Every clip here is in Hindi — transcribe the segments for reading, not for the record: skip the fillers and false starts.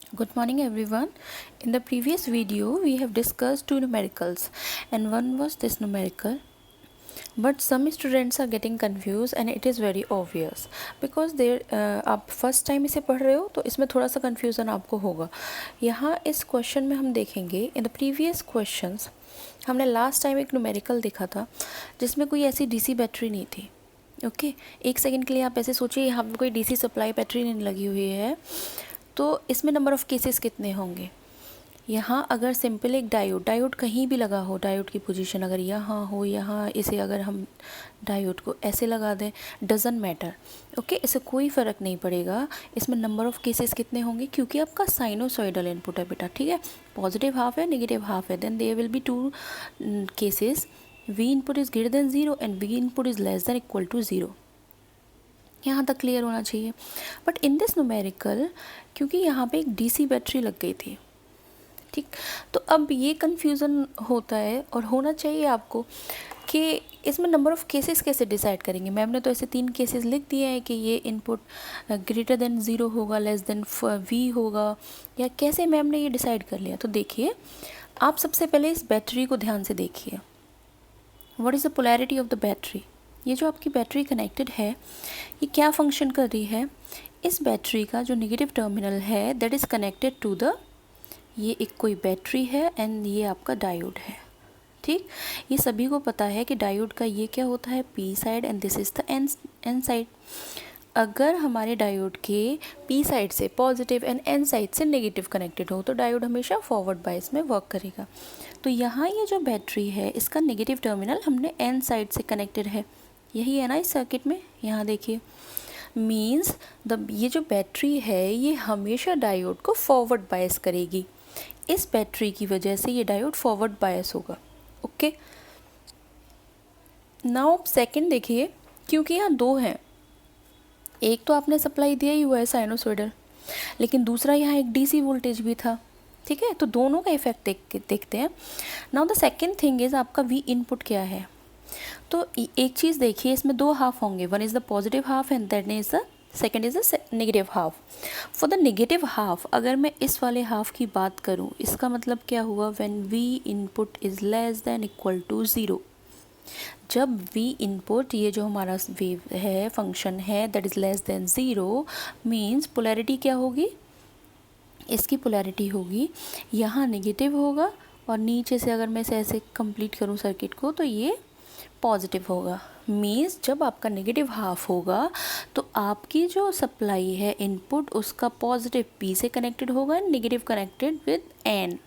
Good morning everyone. In the previous video we have discussed two numericals and one was this numerical, but some students are getting confused and it is very obvious because they आप फर्स्ट टाइम इसे पढ़ रहे हो तो इसमें थोड़ा सा कन्फ्यूज़न आपको होगा। यहाँ इस क्वेश्चन में हम देखेंगे इन द प्रीवियस क्वेश्चंस हमने लास्ट टाइम एक न्यूमेरिकल देखा था जिसमें कोई ऐसी डीसी बैटरी नहीं थी। ओके एक सेकंड के लिए आप ऐसे सोचिए यहाँ पर कोई डीसी सप्लाई बैटरी नहीं लगी हुई है तो इसमें नंबर ऑफ़ केसेस कितने होंगे। यहाँ अगर सिंपल एक डायोड कहीं भी लगा हो, डायोड की पोजीशन अगर यहाँ हो, यहाँ इसे अगर हम डायोड को ऐसे लगा दें, डजंट मैटर। ओके इससे कोई फ़र्क नहीं पड़ेगा इसमें नंबर ऑफ़ केसेस कितने होंगे, क्योंकि आपका साइनोसॉइडल इनपुट है बेटा। ठीक है, पॉजिटिव हाफ है, नेगेटिव हाफ है, then there will be two cases. V input is greater than zero and V input is less than equal to zero. यहाँ तक क्लियर होना चाहिए। बट इन दिस न्यूमेरिकल क्योंकि यहाँ पे एक डीसी बैटरी लग गई थी, ठीक, तो अब ये कन्फ्यूज़न होता है और होना चाहिए आपको कि इसमें नंबर ऑफ़ केसेस कैसे डिसाइड करेंगे। मैम ने तो ऐसे 3 केसेस लिख दिए हैं कि ये इनपुट ग्रेटर देन ज़ीरो होगा, लेस देन वी होगा, या कैसे मैम ने ये डिसाइड कर लिया। तो देखिए आप सबसे पहले इस बैटरी को ध्यान से देखिए। What is the polarity of the battery. ये जो आपकी बैटरी कनेक्टेड है ये क्या फंक्शन कर रही है। इस बैटरी का जो नेगेटिव टर्मिनल है that is connected to the, ये एक कोई बैटरी है एंड ये आपका डायोड है। ठीक, ये सभी को पता है कि डायोड का ये क्या होता है, P side and this is the N side. अगर हमारे डायोड के पी साइड से पॉजिटिव एंड एन साइड से नेगेटिव कनेक्टेड हो तो डायोड हमेशा फॉरवर्ड बायस में वर्क करेगा। तो यहाँ ये जो बैटरी है इसका नेगेटिव टर्मिनल हमने एन साइड से कनेक्टेड है, यही है ना इस सर्किट में। यहाँ देखिए मीन्स ये जो बैटरी है ये हमेशा डायोड को फॉरवर्ड बायस करेगी। इस बैटरी की वजह से ये डायोड फॉरवर्ड बायस होगा। ओके नाउ सेकंड देखिए, क्योंकि यहाँ दो हैं, एक तो आपने सप्लाई दिया ही हुआ है साइनोसॉइडल, लेकिन दूसरा यहाँ एक डीसी वोल्टेज भी था। ठीक है, तो दोनों का इफेक्ट देखते हैं। Now the second thing is आपका वी इनपुट क्या है। तो एक चीज़ देखिए इसमें दो हाफ होंगे, one is the positive half and that is the second is the negative half. For the negative half अगर मैं इस वाले हाफ की बात करूँ इसका मतलब क्या हुआ, when V input is less than equal to zero. जब वी इनपुट ये जो हमारा वेव है फंक्शन है that is less than zero, means polarity क्या होगी, इसकी पोलैरिटी होगी यहाँ नेगेटिव होगा और नीचे से अगर मैं इसे ऐसे कंप्लीट करूँ सर्किट को तो ये पॉजिटिव होगा। मीन्स जब आपका नेगेटिव हाफ होगा तो आपकी जो सप्लाई है इनपुट उसका पॉजिटिव पी से कनेक्टेड होगा, negative connected with N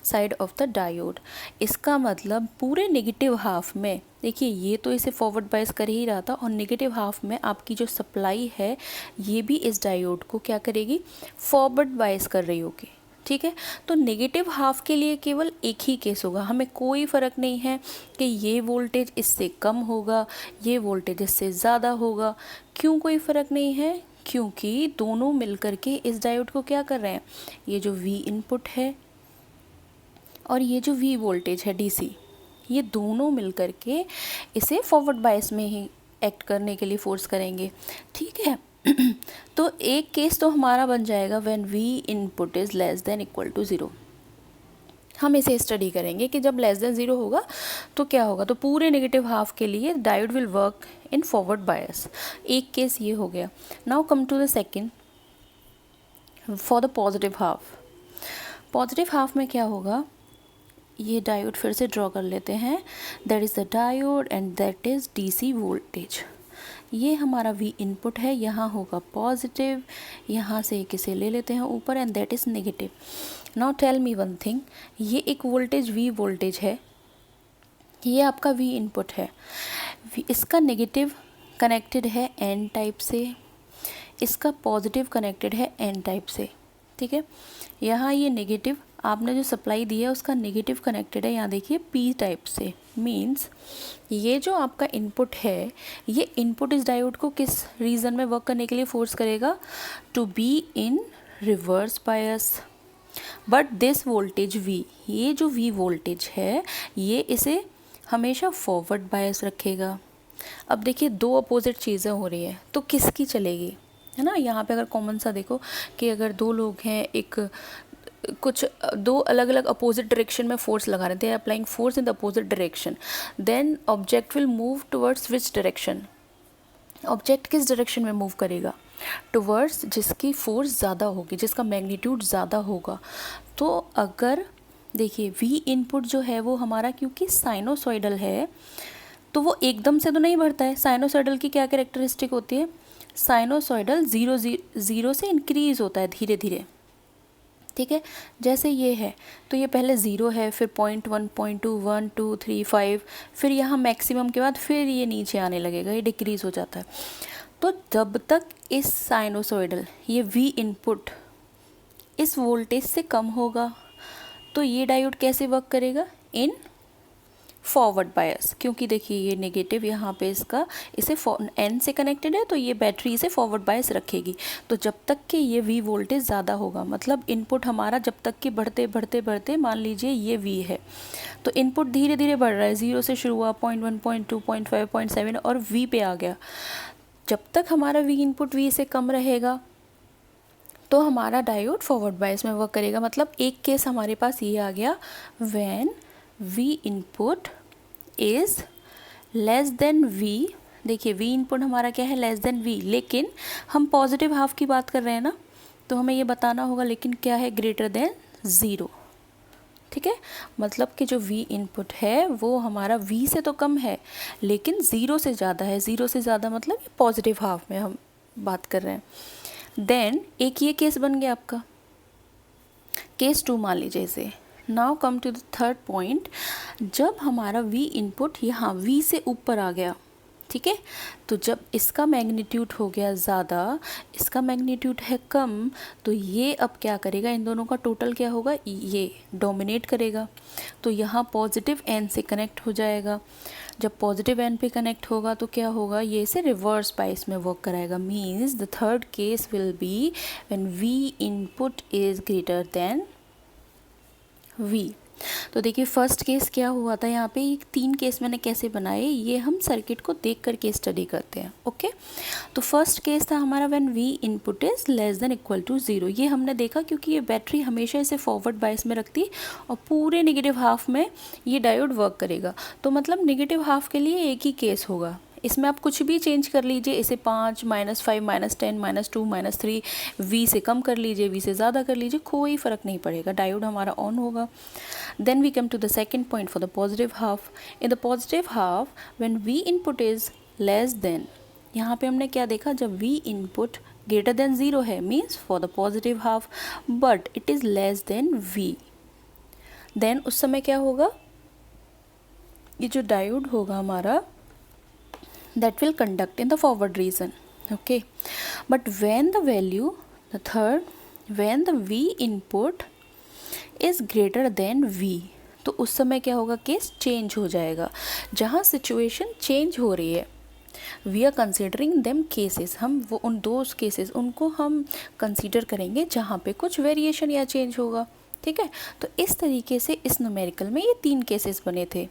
side of the diode. इसका मतलब पूरे नेगेटिव हाफ में देखिए ये तो इसे फॉरवर्ड बायस कर ही रहा था और नेगेटिव हाफ में आपकी जो सप्लाई है ये भी इस डायोड को क्या करेगी, फॉरवर्ड बायस कर रही होगी। ठीक है, तो नेगेटिव हाफ के लिए केवल एक ही केस होगा, हमें कोई फ़र्क नहीं है कि ये वोल्टेज इससे कम होगा, ये वोल्टेज इससे ज़्यादा होगा। क्यों कोई फ़र्क नहीं है, क्योंकि दोनों मिलकर के इस डायोड को क्या कर रहे हैं, ये जो वी इनपुट है और ये जो वी वोल्टेज है डीसी, ये दोनों मिलकर के इसे फॉरवर्ड बायस में ही एक्ट करने के लिए फोर्स करेंगे। ठीक है तो एक केस तो हमारा बन जाएगा when V input is less than equal to zero. हम इसे स्टडी करेंगे कि जब लेस देन ज़ीरो होगा तो क्या होगा, तो पूरे नेगेटिव हाफ के लिए diode will work in forward bias. एक केस ये हो गया। Now come to the second, for the positive half. Positive half में क्या होगा, ये डायोड फिर से ड्रॉ कर लेते हैं, that is the diode and that is DC voltage. ये हमारा वी इनपुट है, यहाँ होगा पॉजिटिव, यहाँ से किसे ले लेते हैं ऊपर and that is negative. Now tell me one thing, ये एक वोल्टेज वी वोल्टेज है, ये आपका वी इनपुट है, इसका नेगेटिव कनेक्टेड है एन टाइप से, इसका पॉजिटिव कनेक्टेड है एन टाइप से। ठीक है, यहाँ ये नेगेटिव आपने जो सप्लाई दी है उसका नेगेटिव कनेक्टेड है, यहाँ देखिए पी टाइप से। मीन्स ये जो आपका इनपुट है ये इनपुट इस डायोड को किस रीज़न में वर्क करने के लिए फोर्स करेगा, to be in reverse bias. But this voltage V, ये जो वी वोल्टेज है ये इसे हमेशा फॉरवर्ड बायस रखेगा। अब देखिए दो अपोजिट चीज़ें हो रही हैं तो किसकी चलेगी, है ना। यहाँ पे अगर कॉमन सा देखो कि अगर दो लोग हैं, एक कुछ दो अलग अलग अपोजिट डायरेक्शन में फोर्स लगा रहे थे, applying force in the opposite direction, then object will move towards which direction, object किस डायरेक्शन में मूव करेगा, टुवर्ड्स जिसकी फोर्स ज़्यादा होगी, जिसका मैग्नीट्यूड ज़्यादा होगा। तो अगर देखिए v इनपुट जो है वो हमारा क्योंकि साइनोसॉइडल है तो वो एकदम से तो नहीं बढ़ता है। साइनोसॉइडल की क्या कैरेक्टरिस्टिक होती है, साइनोसॉइडल ज़ीरो से इंक्रीज़ होता है धीरे धीरे, ठीक है। जैसे ये है तो ये पहले 0 है, फिर 0.1 0.2 1 2 3 5, फिर यहाँ मैक्सिमम के बाद फिर ये नीचे आने लगेगा, ये डिक्रीज़ हो जाता है। तो जब तक इस साइनोसॉइडल ये v इनपुट इस वोल्टेज से कम होगा तो ये डायोड कैसे वर्क करेगा, इन फॉरवर्ड बायस, क्योंकि देखिए ये नेगेटिव यहाँ पे इसका इसे n से कनेक्टेड है तो ये बैटरी इसे फॉरवर्ड बायस रखेगी। तो जब तक कि ये v वोल्टेज ज़्यादा होगा, मतलब इनपुट हमारा जब तक कि बढ़ते बढ़ते बढ़ते मान लीजिए ये v है तो इनपुट धीरे धीरे बढ़ रहा है, 0 से शुरू हुआ 0.1 0.2 0.5 0.7 और v पे आ गया। जब तक हमारा v इनपुट v से कम रहेगा तो हमारा डायोड फॉरवर्ड बायस में वर्क करेगा। मतलब एक केस हमारे पास ये आ गया, when v input is less than v, देखिए v इनपुट हमारा क्या है, लेस देन v, लेकिन हम पॉजिटिव हाफ की बात कर रहे हैं ना, तो हमें ये बताना होगा लेकिन क्या है, ग्रेटर देन 0, ठीक है। मतलब कि जो v इनपुट है वो हमारा v से तो कम है लेकिन 0 से ज़्यादा है। 0 से ज़्यादा मतलब ये पॉजिटिव हाफ में हम बात कर रहे हैं। देन एक ये केस बन गया आपका, केस 2 मान लीजिए इसे। Now come to the third point, जब हमारा v इनपुट यहाँ v से ऊपर आ गया, ठीक है, तो जब इसका मैग्नीट्यूड हो गया ज़्यादा, इसका मैग्नीट्यूड है कम, तो ये अब क्या करेगा, इन दोनों का टोटल क्या होगा, ये डोमिनेट करेगा। तो यहाँ पॉजिटिव n से कनेक्ट हो जाएगा। जब पॉजिटिव n पे कनेक्ट होगा तो क्या होगा, ये इसे रिवर्स बायस में वर्क कराएगा। Means the third case will be when v input is greater then v। तो देखिए फर्स्ट केस क्या हुआ था, यहाँ पे 3 केस मैंने कैसे बनाए, ये हम सर्किट को देख करके स्टडी करते हैं, ओके। तो फर्स्ट केस था हमारा when v input is less than equal to 0। ये हमने देखा क्योंकि ये बैटरी हमेशा इसे फॉरवर्ड बायस में रखती है और पूरे नेगेटिव हाफ में ये डायोड वर्क करेगा। तो मतलब नेगेटिव हाफ के लिए एक ही केस होगा, इसमें आप कुछ भी चेंज कर लीजिए, इसे 5 -5 -10 -2 -3 v से कम कर लीजिए, v से ज़्यादा कर लीजिए, कोई फ़र्क नहीं पड़ेगा, डायोड हमारा ऑन होगा। Then we come to the second point for the positive half. In the positive half when v input is less than, यहाँ पे हमने क्या देखा, जब v इनपुट ग्रेटर देन 0 है means for the positive half, but it is less than v, then उस समय क्या होगा, ये जो डायोड होगा हमारा that will conduct in the forward region, okay. But when the value, the third, when the v input is greater than v, तो उस समय क्या होगा, केस चेंज हो जाएगा। जहाँ सिचुएशन चेंज हो रही है, we are considering them cases, हम वो उन दो केसेस उनको हम कंसीडर करेंगे जहाँ पे कुछ वेरिएशन या चेंज होगा, ठीक है। तो इस तरीके से इस न्यूमेरिकल में ये 3 केसेस बने थे।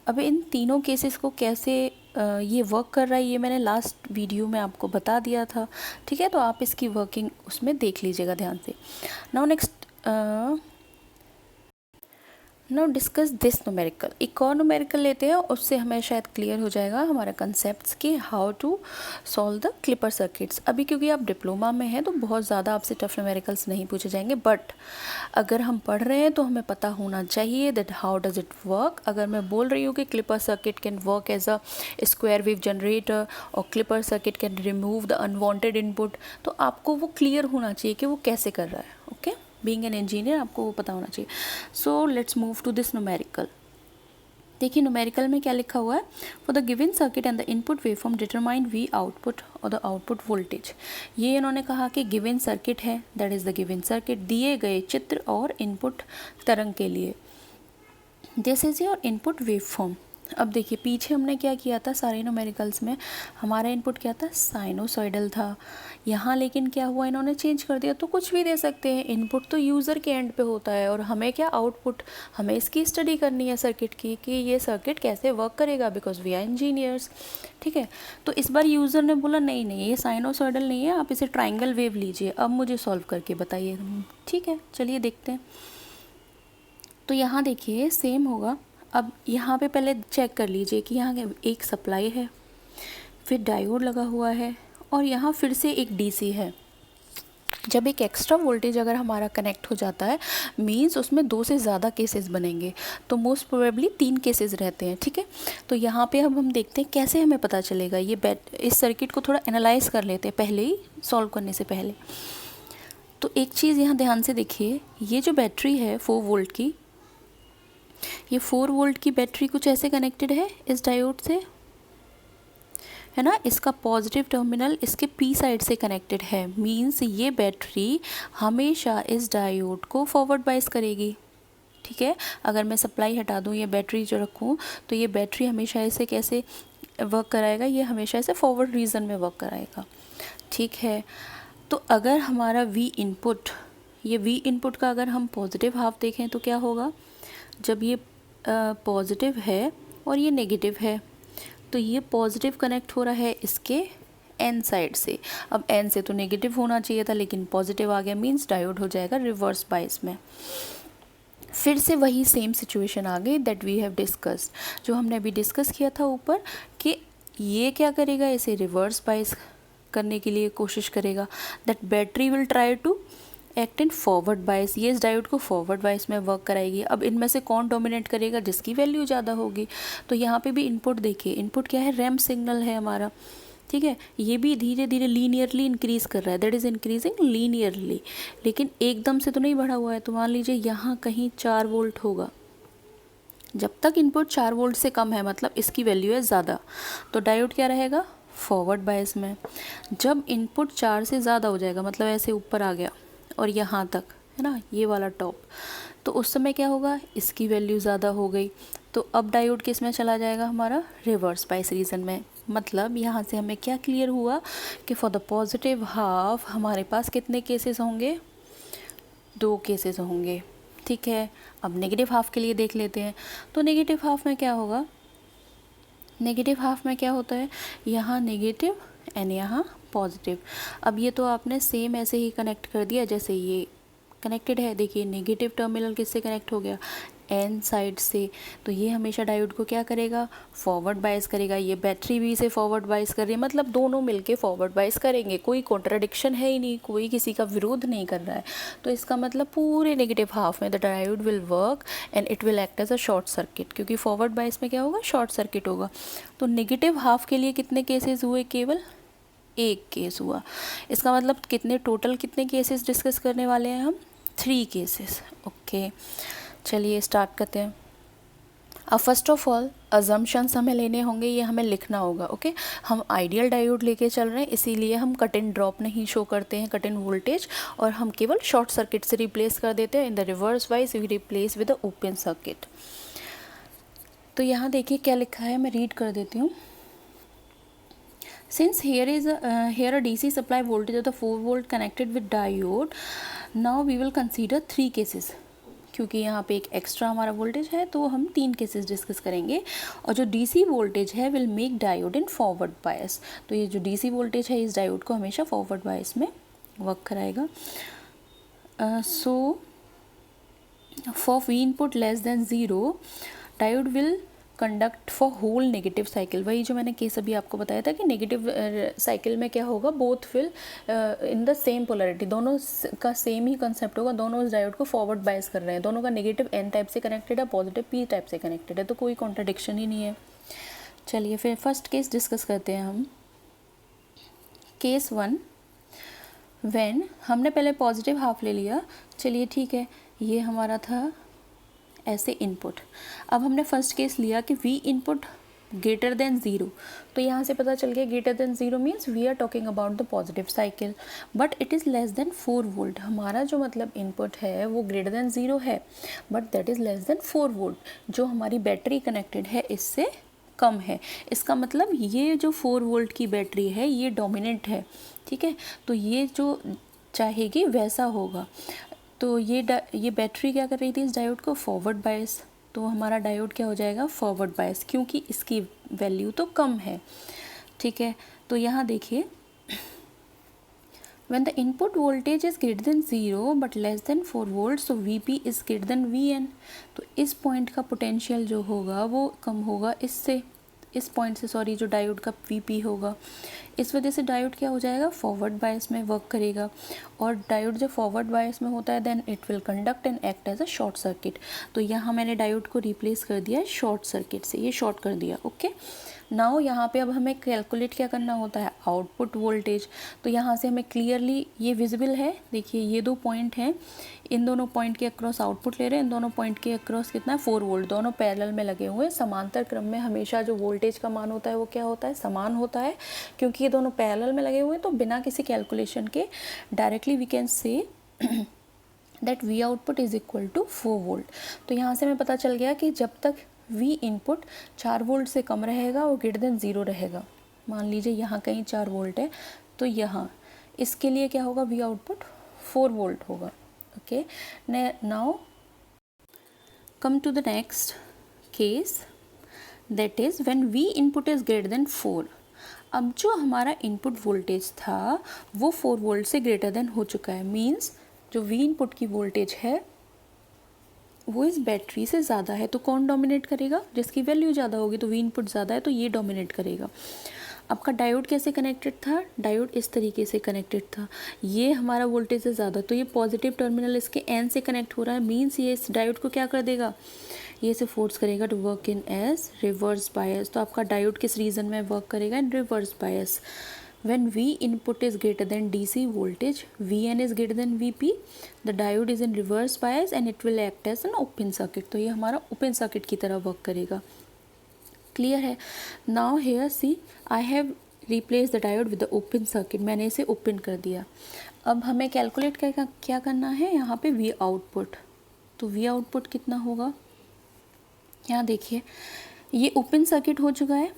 अब इन तीनों केसेस को कैसे ये वर्क कर रहा है ये मैंने लास्ट वीडियो में आपको बता दिया था, ठीक है। तो आप इसकी वर्किंग उसमें देख लीजिएगा ध्यान से। Now next now discuss this numerical. एक और न्यूमेरिकल लेते हैं, उससे हमें शायद क्लियर हो जाएगा हमारा कंसेप्ट्स कि how to solve the clipper circuits. अभी क्योंकि आप डिप्लोमा में हैं तो बहुत ज़्यादा आपसे टफ न्यूमेरिकल्स नहीं पूछे जाएंगे, बट अगर हम पढ़ रहे हैं तो हमें पता होना चाहिए that how does it work. अगर मैं बोल रही हूँ कि clipper circuit can work as a square wave generator और clipper circuit can remove the unwanted input, तो आपको वो क्लियर होना चाहिए कि वो कैसे कर रहा है, ओके। बीइंग एन इंजीनियर आपको वो पता होना चाहिए। So let's move to this numerical. देखिए न्यूमेरिकल में क्या लिखा हुआ है, for the given circuit and the input waveform determine V output और द आउटपुट वोल्टेज। ये इन्होंने कहा कि गिवन सर्किट है, that is the given circuit, दिए गए चित्र और इनपुट तरंग के लिए। This is your input waveform, अब देखिए पीछे हमने क्या किया था, सारे न्यूमेरिकल्स में हमारा इनपुट क्या था, साइनोसॉइडल था। यहाँ लेकिन क्या हुआ, इन्होंने चेंज कर दिया। तो कुछ भी दे सकते हैं, इनपुट तो यूज़र के एंड पे होता है और हमें क्या, आउटपुट। हमें इसकी स्टडी करनी है सर्किट की, कि ये सर्किट कैसे वर्क करेगा, बिकॉज वी आर इंजीनियर्स। ठीक है, तो इस बार यूज़र ने बोला नहीं नहीं ये साइनोसॉइडल नहीं है, आप इसे ट्राइंगल वेव लीजिए, अब मुझे सॉल्व करके बताइए। ठीक है, चलिए देखते हैं। तो यहाँ देखिए सेम होगा। अब यहाँ पे पहले चेक कर लीजिए कि यहाँ एक सप्लाई है, फिर डायोड लगा हुआ है, और यहाँ फिर से एक डीसी है। जब एक एक्स्ट्रा वोल्टेज अगर हमारा कनेक्ट हो जाता है, मींस उसमें 2 से ज़्यादा केसेस बनेंगे, तो मोस्ट प्रोबेबली 3 केसेस रहते हैं। ठीक है, तो यहाँ पे अब हम देखते हैं कैसे हमें पता चलेगा। ये इस सर्किट को थोड़ा एनालाइज कर लेते हैं पहले ही, सॉल्व करने से पहले। तो एक चीज़ यहाँ ध्यान से देखिए, ये जो बैटरी है 4 वोल्ट की, ये 4 वोल्ट की बैटरी कुछ ऐसे कनेक्टेड है इस डायोड से, है ना। इसका पॉजिटिव टर्मिनल इसके पी साइड से कनेक्टेड है, मींस ये बैटरी हमेशा इस डायोड को फॉरवर्ड बायस करेगी। ठीक है, अगर मैं सप्लाई हटा दूँ, ये बैटरी जो रखूँ, तो ये बैटरी हमेशा ऐसे कैसे वर्क कराएगा, ये हमेशा ऐसे फॉरवर्ड रीजन में वर्क कराएगा। ठीक है, तो अगर हमारा वी इनपुट, ये वी इनपुट का अगर हम पॉजिटिव हाफ देखें तो क्या होगा, जब ये पॉजिटिव है और ये नेगेटिव है, तो ये पॉजिटिव कनेक्ट हो रहा है इसके एन साइड से। अब एन से तो नेगेटिव होना चाहिए था, लेकिन पॉजिटिव आ गया, मींस डायोड हो जाएगा रिवर्स बायस में। फिर से वही सेम सिचुएशन आ गई दैट वी हैव डिस्कस्ड, जो हमने अभी डिस्कस किया था ऊपर, कि ये क्या करेगा, इसे रिवर्स बायस करने के लिए कोशिश करेगा। That battery will try to act in forward bias, ये इस डायोड को फॉरवर्ड बायस में वर्क कराएगी। अब इनमें से कौन डोमिनेट करेगा, जिसकी वैल्यू ज़्यादा होगी। तो यहाँ पे भी इनपुट देखिए, इनपुट क्या है, रैंप सिग्नल है हमारा। ठीक है, ये भी धीरे धीरे लीनियरली इंक्रीज़ कर रहा है, दैट इज़ इंक्रीजिंग लीनियरली, लेकिन एकदम से तो नहीं बढ़ा हुआ है। तो मान लीजिए यहाँ कहीं 4 वोल्ट होगा, जब तक इनपुट 4 वोल्ट से कम है, मतलब इसकी वैल्यू है ज़्यादा, तो डायोड क्या रहेगा, फॉरवर्ड बायस में। जब इनपुट 4 से ज़्यादा हो जाएगा, मतलब ऐसे ऊपर आ गया और यहाँ तक, है ना, ये वाला टॉप, तो उस समय क्या होगा, इसकी वैल्यू ज़्यादा हो गई, तो अब डायोड किस में चला जाएगा, हमारा रिवर्स बायस रीजन में। मतलब यहाँ से हमें क्या क्लियर हुआ कि फॉर द पॉजिटिव हाफ हमारे पास कितने केसेस होंगे, 2 केसेस होंगे। ठीक है, अब नेगेटिव हाफ के लिए देख लेते हैं। तो नेगेटिव हाफ में क्या होगा, नेगेटिव हाफ में क्या होता है, यहाँ नेगेटिव एंड यहाँ पॉजिटिव। अब ये तो आपने सेम ऐसे ही कनेक्ट कर दिया जैसे ये कनेक्टेड है। देखिए नेगेटिव टर्मिनल किससे कनेक्ट हो गया, एन साइड से, तो ये हमेशा डायोड को क्या करेगा, फॉरवर्ड बायस करेगा। ये बैटरी भी इसे फॉरवर्ड बायस कर रही है, मतलब दोनों मिलके फॉरवर्ड बायस करेंगे, कोई कॉन्ट्राडिक्शन है ही नहीं, कोई किसी का विरोध नहीं कर रहा है। तो इसका मतलब पूरे नेगेटिव हाफ में the diode will work and it will act as a short circuit, क्योंकि फॉरवर्ड बायस में क्या होगा, शॉर्ट सर्किट होगा। तो नेगेटिव हाफ के लिए कितने केसेस हुए, केवल 1 केस हुआ। इसका मतलब कितने टोटल कितने केसेस डिस्कस करने वाले हैं हम, 3 केसेस। ओके, चलिए स्टार्ट करते हैं। अब फर्स्ट ऑफ ऑल अजम्पशंस हमें लेने होंगे, ये हमें लिखना होगा। ओके, हम आइडियल डायोड लेके चल रहे हैं, इसीलिए हम कट इन ड्रॉप नहीं शो करते हैं, कट इन वोल्टेज, और हम केवल शॉर्ट सर्किट से रिप्लेस कर देते हैं। In the reverse wise we replace with the open circuit. तो यहाँ देखिए क्या लिखा है, मैं रीड कर देती हूँ। Since here a DC supply voltage of the 4 volt connected with diode, now we will consider 3 cases. क्योंकि यहाँ पे एक एक्स्ट्रा हमारा वोल्टेज है, तो हम 3 केसेस डिस्कस करेंगे। और जो DC वोल्टेज है will make diode in forward बायस, तो ये जो DC वोल्टेज है इस डायोड को हमेशा फॉरवर्ड बायस में वर्क कराएगा। So for V input less than 0 diode will conduct for whole negative cycle. वही जो मैंने केस अभी आपको बताया था कि नेगेटिव साइकिल में क्या होगा, both will in the same polarity, दोनों का सेम ही कंसेप्ट होगा, दोनों इस डायोड को फॉरवर्ड बायस कर रहे हैं, दोनों का नेगेटिव एन टाइप से कनेक्टेड है, पॉजिटिव पी टाइप से कनेक्टेड है, तो कोई कॉन्ट्रडिक्शन ही नहीं है। चलिए फिर फर्स्ट केस डिस्कस करते हैं हम। केस 1, व्हेन हमने पहले पॉजिटिव हाफ ले लिया, चलिए ठीक है, ये हमारा था ऐसे इनपुट। अब हमने फर्स्ट केस लिया कि V input greater than zero, तो यहाँ से पता चल गया greater than zero means we are talking about the positive cycle, but it is less than 4 volt. हमारा जो मतलब इनपुट है वो ग्रेटर देन ज़ीरो है, but that is less than 4 volt. जो हमारी बैटरी कनेक्टेड है इससे कम है। इसका मतलब ये जो 4 वोल्ट की बैटरी है ये डोमिनेंट है, ठीक है। तो ये जो चाहेगी वैसा होगा। तो ये बैटरी क्या कर रही थी, इस डायोड को फॉरवर्ड बायस, तो हमारा डायोड क्या हो जाएगा, फॉरवर्ड बायस, क्योंकि इसकी वैल्यू तो कम है, ठीक है। तो यहाँ देखिए, when the input voltage is greater than 0 but less than 4 volts, so Vp is greater than Vn। तो इस पॉइंट का पोटेंशियल जो होगा वो कम होगा इससे, इस पॉइंट से, सॉरी, जो डायोड का Vp होगा। इस वजह से डायोड क्या हो जाएगा, फॉरवर्ड बायस में वर्क करेगा, और डायोड जब फॉरवर्ड बायस में होता है then it will conduct and act as a short circuit. तो यहाँ मैंने डायोड को रिप्लेस कर दिया शॉर्ट सर्किट से, ये शॉर्ट कर दिया, ओके। नाउ यहाँ पे अब हमें कैलकुलेट क्या करना होता है, आउटपुट वोल्टेज। तो यहाँ से हमें क्लियरली ये विजिबल है, देखिए ये दो पॉइंट हैं, इन दोनों पॉइंट के अक्रॉस आउटपुट ले रहे हैं, इन दोनों पॉइंट के अक्रॉस कितना है, 4 वोल्ट, दोनों पैरेलल में लगे हुए हैं। समांतर क्रम में हमेशा जो वोल्टेज का मान होता है वो क्या होता है, समान होता है, क्योंकि ये दोनों पैरेलल में लगे हुए हैं। तो बिना किसी कैलकुलेशन के directly we can say that V output is equal to 4 volt. तो यहाँ से हमें पता चल गया कि जब तक वी इनपुट 4 वोल्ट से कम रहेगा और ग्रेटर देन 0 रहेगा, मान लीजिए यहाँ कहीं 4 वोल्ट है, तो यहाँ इसके लिए क्या होगा, वी आउटपुट 4 वोल्ट होगा, okay. Now come to the next case, that is when V input is greater than 4। अब जो हमारा इनपुट वोल्टेज था वो 4 वोल्ट से ग्रेटर देन हो चुका है, मीन्स जो वी इनपुट की वोल्टेज है वो इस बैटरी से ज़्यादा है। तो कौन डोमिनेट करेगा, जिसकी वैल्यू ज़्यादा होगी, तो वी इनपुट ज़्यादा है तो ये डोमिनेट करेगा। आपका डायोड कैसे कनेक्टेड था, डायोड इस तरीके से कनेक्टेड था, ये हमारा वोल्टेज है ज़्यादा, तो ये पॉजिटिव टर्मिनल इसके एन से कनेक्ट हो रहा है, मीन्स ये इस डायोड को क्या कर देगा, ये इसे फोर्स करेगा to work in as reverse bias. तो आपका डायोड किस रीजन में वर्क करेगा, in reverse bias. When V input is greater than DC voltage, Vn is greater than Vp, the diode is in reverse bias and it will act as an open circuit। तो ये हमारा open circuit की तरह वर्क करेगा, क्लियर है। Now here see I have replaced the diode with the open circuit, मैंने इसे ओपन कर दिया। अब हमें कैलकुलेट क्या करना है यहाँ पे, V आउटपुट। तो V आउटपुट कितना होगा, यहाँ देखिए ये ओपन सर्किट हो चुका है,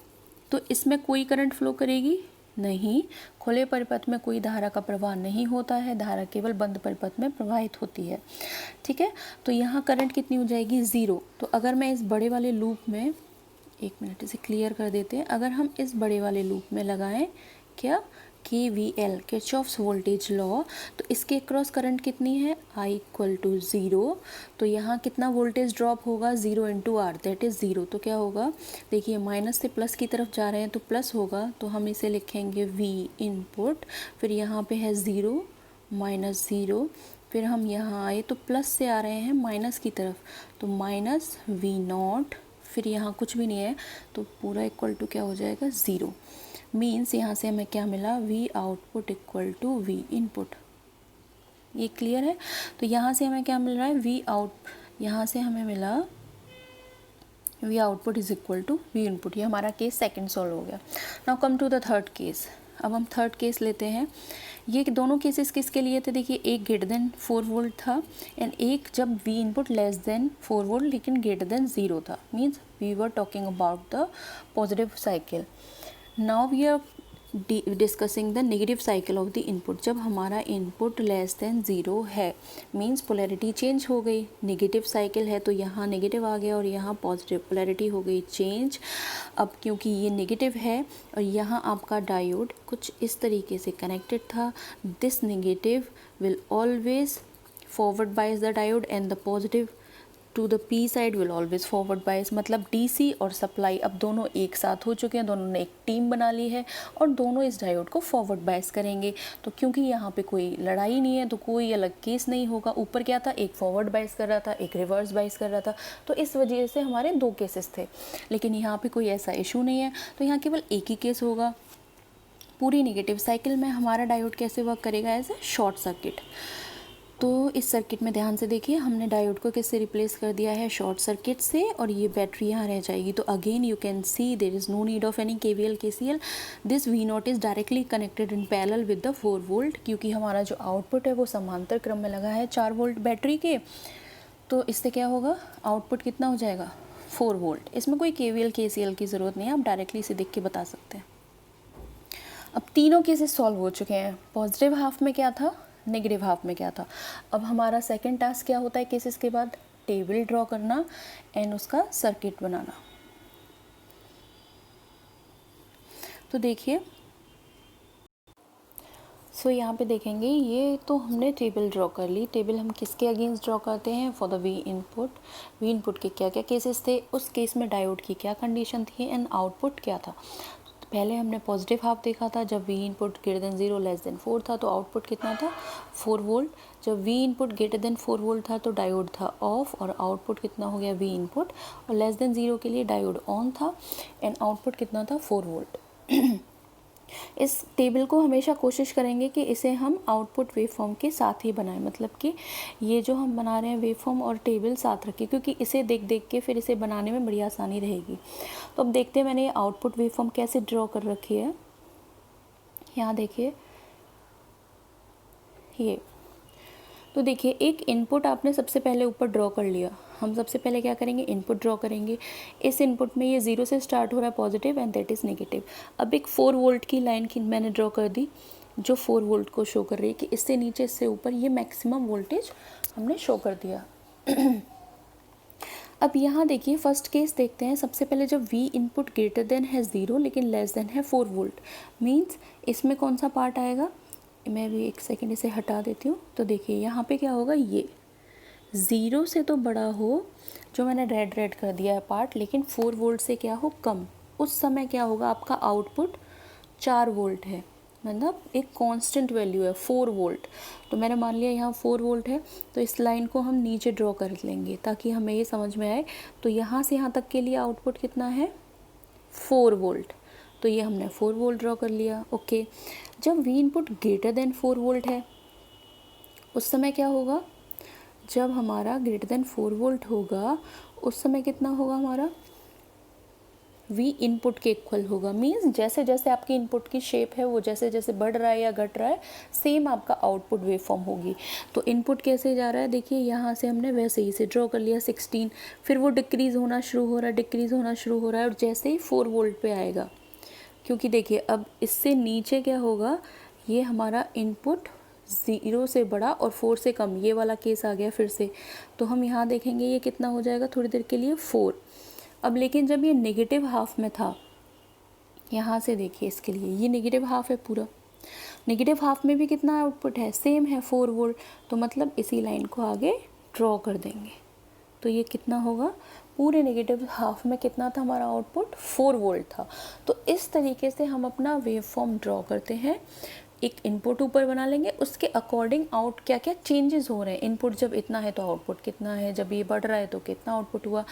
तो इसमें कोई करंट फ्लो करेगी नहीं, खुले परिपथ में कोई धारा का प्रवाह नहीं होता है, धारा केवल बंद परिपथ में प्रवाहित होती है, ठीक है। तो यहाँ करंट कितनी हो जाएगी, 0। तो अगर मैं इस बड़े वाले लूप में, एक मिनट इसे क्लियर कर देते हैं, अगर हम इस बड़े वाले लूप में लगाएं क्या, KVL, किरचॉफ्स वोल्टेज लॉ, तो इसके क्रॉस करंट कितनी है, I इक्वल टू 0। तो यहाँ कितना वोल्टेज ड्रॉप होगा, 0 इंटू आर, दैट इज़ 0। तो क्या होगा, देखिए माइनस से प्लस की तरफ जा रहे हैं तो प्लस होगा, तो हम इसे लिखेंगे V इनपुट, फिर यहाँ पे है 0 माइनस 0, फिर हम यहाँ आए तो प्लस से आ रहे हैं माइनस की तरफ, तो माइनस V0, फिर यहाँ कुछ भी नहीं है तो पूरा इक्वल टू क्या हो जाएगा, 0। मीन्स यहाँ से हमें क्या मिला, V output equal to V input. ये क्लियर है। तो यहाँ से हमें क्या मिल रहा है, यहाँ से हमें मिला V output is equal to V input. ये हमारा केस सेकंड सॉल्व हो गया। Now come to the third case. अब हम थर्ड केस लेते हैं। ये दोनों केसेस किसके लिए थे, देखिए एक ग्रेटर देन 4 वोल्ट था एंड एक जब V input less than 4 volt लेकिन ग्रेटर देन 0 था, means we were talking about the positive cycle. Now we are discussing the negative cycle of the input. जब हमारा इनपुट लेस देन 0 है मीन्स पोलैरिटी चेंज हो गई, नेगेटिव साइकिल है तो यहाँ नेगेटिव आ गया और यहाँ पॉजिटिव, पोलैरिटी हो गई चेंज। अब क्योंकि ये नेगेटिव है और यहाँ आपका डायोड कुछ इस तरीके से कनेक्टेड था, this negative will always forward bias the diode and the positive to the P side will always forward bias. मतलब डीसी और सप्लाई अब दोनों एक साथ हो चुके हैं, दोनों ने एक टीम बना ली है और दोनों इस डायोड को फॉरवर्ड बायस करेंगे। तो क्योंकि यहाँ पे कोई लड़ाई नहीं है तो कोई अलग केस नहीं होगा। ऊपर क्या था, एक फॉरवर्ड बायस कर रहा था, एक रिवर्स बायस कर रहा था, तो इस वजह से हमारे 2 केसेस थे। लेकिन यहाँ पे कोई ऐसा इशू नहीं है, तो यहाँ केवल एक ही केस होगा। पूरी नेगेटिव साइकिल में हमारा डायोड कैसे वर्क करेगा, एज ए शॉर्ट सर्किट। तो इस सर्किट में ध्यान से देखिए, हमने डायोड को किससे रिप्लेस कर दिया है, शॉर्ट सर्किट से, और ये बैटरी यहाँ रह जाएगी। तो again you can see there is no need of any KVL KCL, this V0 is directly connected in parallel with the 4 volt, क्योंकि हमारा जो आउटपुट है वो समांतर क्रम में लगा है 4 वोल्ट बैटरी के। तो इससे क्या होगा, आउटपुट कितना हो जाएगा, 4 वोल्ट। इसमें कोई KVL KCL की ज़रूरत नहीं है, आप डायरेक्टली इसे देख के बता सकते हैं। अब तीनों केसेस सॉल्व हो चुके हैं। पॉजिटिव हाफ में क्या था, नेगेटिव हाफ में क्या था। अब हमारा सेकंड टास्क क्या होता है केसेस के बाद, टेबल ड्रॉ करना एंड उसका सर्किट बनाना। तो देखिए, सो यहाँ पे देखेंगे, ये तो हमने टेबल ड्रॉ कर ली। टेबल हम किसके अगेंस्ट ड्रॉ करते हैं, फॉर द वी इनपुट के क्या क्या केसेस थे, उस केस में डायोड की क्या कंडीशन थी एंड आउटपुट क्या था। पहले हमने पॉजिटिव हाफ देखा था, जब V input greater than 0 less than 4 था तो आउटपुट कितना था, 4 वोल्ट। जब V input greater than 4 volt था तो डायोड था ऑफ और आउटपुट कितना हो गया, वी इनपुट, और लेस देन 0 के लिए डायोड ऑन था एंड आउटपुट कितना था, 4 वोल्ट। इस टेबल को हमेशा कोशिश करेंगे कि इसे हम आउटपुट वेवफॉर्म के साथ ही बनाएं, मतलब कि ये जो हम बना रहे हैं वेवफॉर्म और टेबल साथ रखें, क्योंकि इसे देख देख के फिर इसे बनाने में बड़ी आसानी रहेगी। तो अब देखते हैं मैंने ये आउटपुट वेवफॉर्म कैसे ड्रॉ कर रखी है। यहाँ देखिए, ये तो देखिए, एक इनपुट आपने सबसे पहले ऊपर ड्रॉ कर लिया। हम सबसे पहले क्या करेंगे, इनपुट ड्रॉ करेंगे। इस इनपुट में ये 0 से स्टार्ट हो रहा है positive and that is negative. अब एक 4 वोल्ट की लाइन की मैंने ड्रॉ कर दी, जो 4 वोल्ट को शो कर रही है कि इससे नीचे इससे ऊपर ये मैक्सिमम वोल्टेज हमने शो कर दिया। अब यहाँ देखिए, फर्स्ट केस देखते हैं। सबसे पहले जब वी इनपुट ग्रेटर देन है 0 लेकिन लेस देन है 4 वोल्ट, मीन्स इसमें कौन सा पार्ट आएगा, मैं भी एक सेकेंड इसे हटा देती हूँ। तो देखिए यहाँ पे क्या होगा, ये 0 से तो बड़ा हो, जो मैंने रेड कर दिया है पार्ट, लेकिन 4 वोल्ट से क्या हो, कम। उस समय क्या होगा, आपका आउटपुट 4 वोल्ट है, मतलब एक कांस्टेंट वैल्यू है 4 वोल्ट। तो मैंने मान लिया यहाँ 4 वोल्ट है, तो इस लाइन को हम नीचे ड्रॉ कर लेंगे ताकि हमें ये समझ में आए। तो यहाँ से यहाँ तक के लिए आउटपुट कितना है, 4 वोल्ट। तो ये हमने 4 वोल्ट ड्रॉ कर लिया। ओके, जब V input greater than 4 volt है उस समय क्या होगा, जब हमारा ग्रेटर देन 4 वोल्ट होगा उस समय कितना होगा, हमारा वी इनपुट के इक्वल होगा। मीन्स जैसे जैसे आपकी इनपुट की शेप है वो जैसे जैसे बढ़ रहा है या घट रहा है, सेम आपका आउटपुट वेवफॉर्म होगी। तो इनपुट कैसे जा रहा है, देखिए यहाँ से हमने वैसे ही से ड्रॉ कर लिया 16, फिर वो डिक्रीज़ होना शुरू हो रहा है, डिक्रीज़ होना शुरू हो रहा है, और जैसे ही 4 वोल्ट पे आएगा, क्योंकि देखिए अब इससे नीचे क्या होगा, ये हमारा इनपुट 0 से बड़ा और 4 से कम, ये वाला केस आ गया फिर से। तो हम यहाँ देखेंगे ये कितना हो जाएगा थोड़ी देर के लिए, 4। अब लेकिन जब ये नेगेटिव हाफ में था, यहाँ से देखिए इसके लिए ये नेगेटिव हाफ है पूरा, नेगेटिव हाफ में भी कितना आउटपुट है, सेम है 4 वोल्ट। तो मतलब इसी लाइन को आगे ड्रॉ कर देंगे, तो ये कितना होगा, पूरे नेगेटिव हाफ में कितना था हमारा आउटपुट, 4 वोल्ट था। तो इस तरीके से हम अपना वेव फॉर्म ड्रॉ करते हैं। एक इनपुट ऊपर बना लेंगे, उसके अकॉर्डिंग आउट क्या क्या चेंजेस हो रहे हैं। इनपुट जब इतना है तो आउटपुट कितना है, जब ये बढ़ रहा है तो कितना आउटपुट हुआ।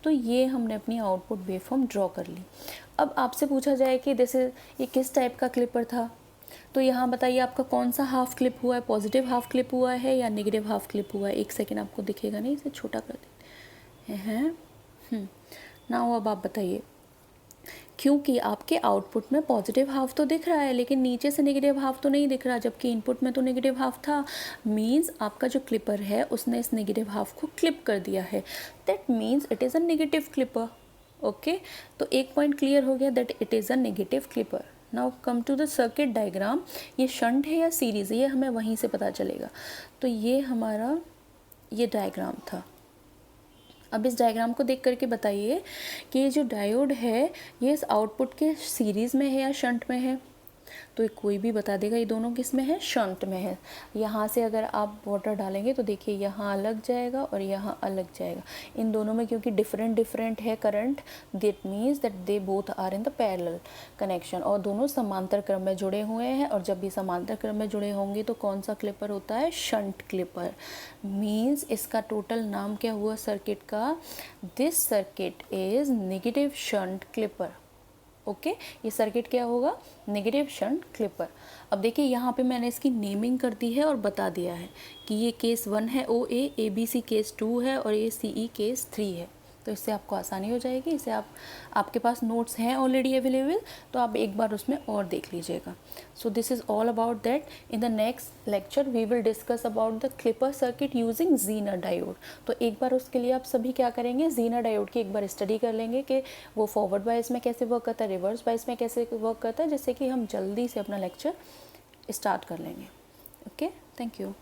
तो ये हमने अपनी आउटपुट वेव फॉर्म ड्रॉ कर ली। अब आपसे पूछा जाए कि जैसे ये किस टाइप का क्लिपर था, तो यहाँ बताइए आपका कौन सा हाफ क्लिप हुआ है, पॉजिटिव हाफ क्लिप हुआ है या नेगेटिव हाफ क्लिप हुआ है। एक सेकेंड, आपको दिखेगा नहीं, इसे छोटा कर देते हैं। नाउ अब आप बताइए, क्योंकि आपके आउटपुट में पॉजिटिव हाफ तो दिख रहा है लेकिन नीचे से नेगेटिव हाफ तो नहीं दिख रहा, जबकि इनपुट में तो नेगेटिव हाफ था। मींस आपका जो क्लिपर है उसने इस नेगेटिव हाफ को क्लिप कर दिया है, that means it is a negative clipper. Okay, तो एक पॉइंट क्लियर हो गया that it is a negative clipper. Now come to the circuit diagram. ये शंट है या सीरीज़ है, ये हमें वहीं से पता चलेगा। तो ये हमारा ये डायग्राम था। अब इस डायग्राम को देख करके बताइए कि ये जो डायोड है ये इस आउटपुट के सीरीज़ में है या शंट में है। तो कोई भी बता देगा ये दोनों किस में है, शंट में है। यहाँ से अगर आप वाटर डालेंगे तो देखिए यहाँ अलग जाएगा और यहाँ अलग जाएगा। इन दोनों में क्योंकि डिफरेंट है current, that means that they both are in the parallel connection, और दोनों समांतर क्रम में जुड़े हुए हैं। और जब भी समांतर क्रम में जुड़े होंगे तो कौन सा क्लिपर होता है, शंट क्लिपर। मीन्स इसका टोटल नाम क्या हुआ सर्किट का, this circuit is negative shunt clipper. Okay ये सर्किट क्या होगा, नेगेटिव शंट क्लिपर। अब देखिए यहाँ पे मैंने इसकी नेमिंग कर दी है और बता दिया है कि ये केस 1 है OA, ABC केस 2 है और ACE केस 3 है। तो इससे आपको आसानी हो जाएगी। इसे आपके पास नोट्स हैं ऑलरेडी अवेलेबल, तो आप एक बार उसमें और देख लीजिएगा। So this is all about that. In the next lecture we will discuss about the clipper circuit using zener diode. तो एक बार उसके लिए आप सभी क्या करेंगे, ज़ीनर डायोड की एक बार स्टडी कर लेंगे कि वो फॉरवर्ड बायस में कैसे वर्क करता है, रिवर्स बायस में कैसे वर्क करता है, जिससे कि हम जल्दी से अपना लेक्चर स्टार्ट कर लेंगे। Okay, thank you.